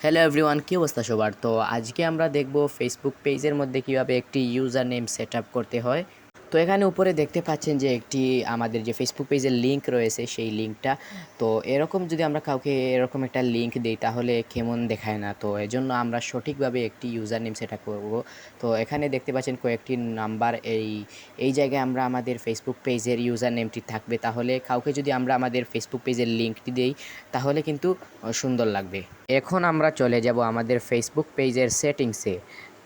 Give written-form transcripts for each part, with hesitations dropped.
Hello everyone, কী অবস্থা সবার? তো আজকে আমরা দেখব ফেসবুক পেজের মধ্যে কীভাবে একটি ইউজার নেম সেট আপ করতে হয়। তো এখানে উপরে দেখতে পাচ্ছেন যে একটি আমাদের যে ফেসবুক পেজের লিঙ্ক রয়েছে সেই লিঙ্কটা। তো এরকম যদি আমরা কাউকে এরকম একটা লিঙ্ক দেই তাহলে কেমন দেখায় না। তো এজন্য আমরা সঠিকভাবে একটি ইউজার নেম সেট আপ করব। তো এখানে দেখতে পাচ্ছেন কয়েকটি নাম্বার, এই জায়গায় আমরা আমাদের ফেসবুক পেজের ইউজার নেমটি থাকবে। তাহলে কাউকে যদি আমরা আমাদের ফেসবুক পেজের লিঙ্কটি দেই তাহলে কিন্তু সুন্দর লাগবে। এখন আমরা চলে যাব আমাদের ফেসবুক পেজের সেটিংসে।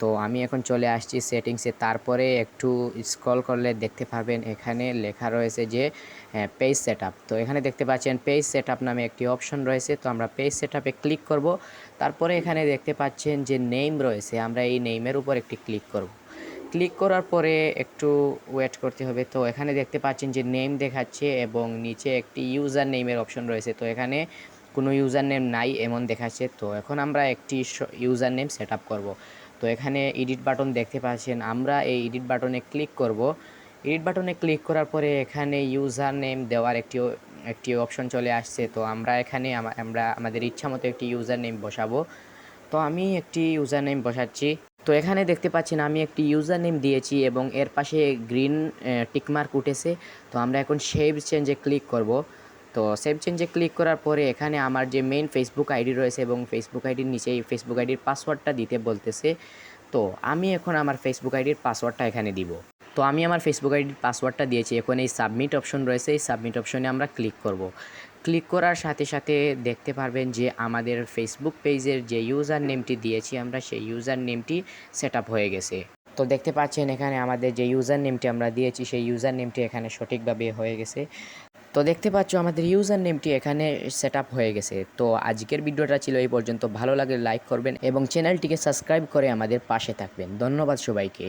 তো আমি এখন চলে আসছি সেটিংসে। তারপরে একটু স্ক্রল করলে দেখতে পারবেন এখানে লেখা রয়েছে যে পেজ সেটআপ। তো এখানে দেখতে পাচ্ছেন পেজ সেটআপ নামে একটি অপশন রয়েছে। তো আমরা পেজ সেটআপে ক্লিক করব। তারপরে এখানে দেখতে পাচ্ছেন যে নেম রয়েছে, আমরা এই নেমের উপর একটি ক্লিক করব। ক্লিক করার পরে একটু ওয়েট করতে হবে। তো এখানে দেখতে পাচ্ছেন যে নেম দেখাচ্ছে এবং নিচে একটি ইউজার নেমের অপশন রয়েছে। তো এখানে কোনো ইউজার নেম নাই এমন দেখাচ্ছে। তো এখন আমরা একটি ইউজার নেম সেট আপ করবো। তো এখানে এডিট বাটন দেখতে পাচ্ছেন, আমরা এই এডিট বাটনে ক্লিক করব। এডিট বাটনে ক্লিক করার পরে এখানে ইউজার নেম দেওয়ার একটি অপশন চলে আসছে। তো আমরা এখানে আমরা আমাদের ইচ্ছা মতো একটি ইউজার নেম বসাবো। তো আমি একটি ইউজার নেম বসাচ্ছি। তো এখানে দেখতে পাচ্ছেন আমি একটি ইউজার নেম দিয়েছি এবং এর পাশে গ্রিন টিকমার্ক উঠেছে। তো আমরা এখন সেভ চেঞ্জে ক্লিক করব। তো সেভ চেঞ্জে ক্লিক করার পরে এখানে আমার যে মেইন ফেসবুক আইডি রয়েছে এবং ফেসবুক আইডির নিচেই ফেসবুক আইডির পাসওয়ার্ডটা দিতে বলতেছে। তো আমি এখন আমার ফেসবুক আইডির পাসওয়ার্ডটা এখানে দিব। তো আমি আমার ফেসবুক আইডির পাসওয়ার্ডটা দিয়েছি। এখন এই সাবমিট অপশন রয়েছে, এই সাবমিট অপশনে আমরা ক্লিক করব। ক্লিক করার সাথে সাথে দেখতে পারবেন যে আমাদের ফেসবুক পেজের যে ইউজার নেমটি দিয়েছি আমরা সেই ইউজার নেমটি সেট আপ হয়ে গেছে। তো দেখতে পাচ্ছেন এখানে আমাদের যে ইউজার নেমটি আমরা দিয়েছি সেই ইউজার নেমটি এখানে সঠিকভাবে হয়ে গেছে। তো দেখতে পাচ্ছ আমাদের ইউজার নেমটি এখানে সেট আপ হয়ে গেছে। তো আজকের ভিডিওটা ছিল এই পর্যন্ত। ভালো লাগলে লাইক করবেন এবং চ্যানেলটিকে সাবস্ক্রাইব করে আমাদের পাশে থাকবেন। ধন্যবাদ সবাইকে।